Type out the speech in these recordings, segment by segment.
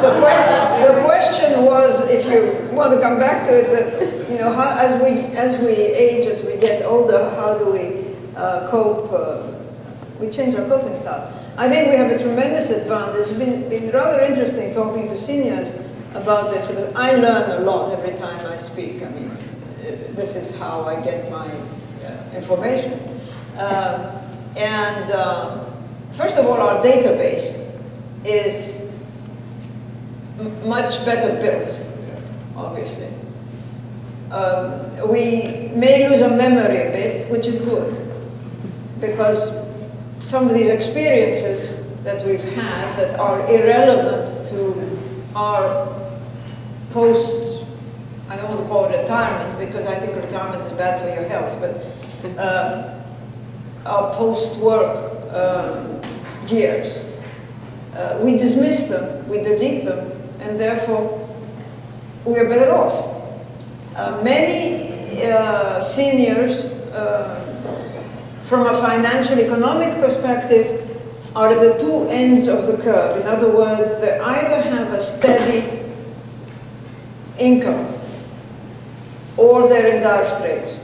the question was, if you want to come back to it, that, you know, how, as we age, as we get older, how do we cope? We change our coping style. I think we have a tremendous advantage. It's been rather interesting talking to seniors about this, because I learn a lot every time I speak. I mean, this is how I get my information. First of all, our database is much better built, obviously. We may lose our memory a bit, which is good, because some of these experiences that we've had that are irrelevant to our post, I don't want to call it retirement, because I think retirement is bad for your health, but our post-work years. We dismiss them, we delete them, and therefore we are better off. Many seniors, from a financial economic perspective, are at the two ends of the curve. In other words, they either have a steady income or they're in dire straits.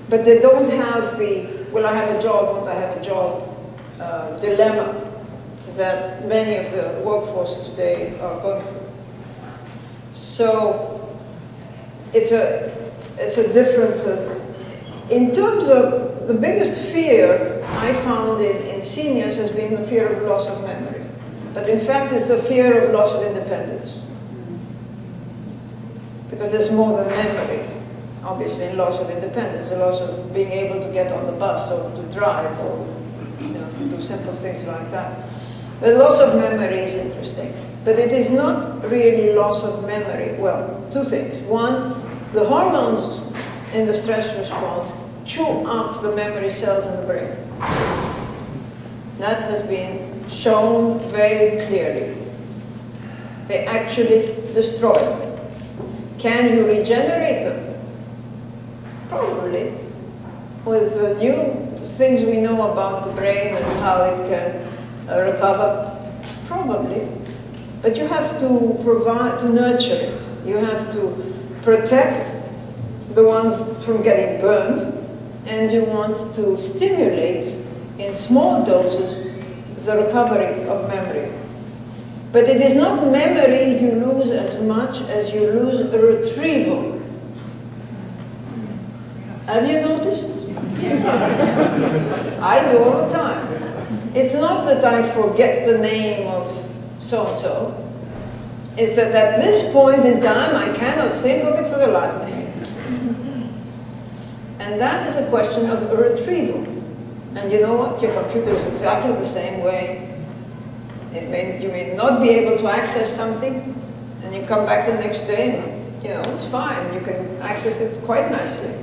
But they don't have the, will I have a job, won't I have a job, dilemma that many of the workforce today are going through. So it's a different, in terms of the biggest fear I found in seniors has been the fear of loss of memory. But in fact, it's the fear of loss of independence. Because there's more than memory, obviously, in loss of independence, the loss of being able to get on the bus or to drive or, you know, do simple things like that. The loss of memory is interesting, but it is not really loss of memory. Well, two things. One, the hormones in the stress response chew up the memory cells in the brain. That has been shown very clearly. They actually destroy them. Can you regenerate them? Probably. With the new things we know about the brain and how it can recover, probably. But you have to provide, to nurture it. You have to protect the ones from getting burned, and you want to stimulate in small doses the recovery of memory. But it is not memory you lose as much as you lose retrieval. Have you noticed? I do all the time. It's not that I forget the name of so-and-so. It's that at this point in time, I cannot think of it for the life of me. And that is a question of retrieval. And you know what? Your computer is exactly the same way. You may not be able to access something, and you come back the next day, and you know, it's fine. You can access it quite nicely.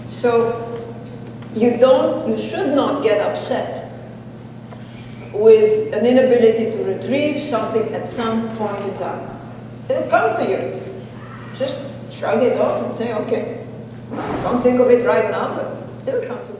So you should not get upset with an inability to retrieve something at some point in time. It'll come to you. Just shrug it off and say, okay, I can't think of it right now, but it'll come to me.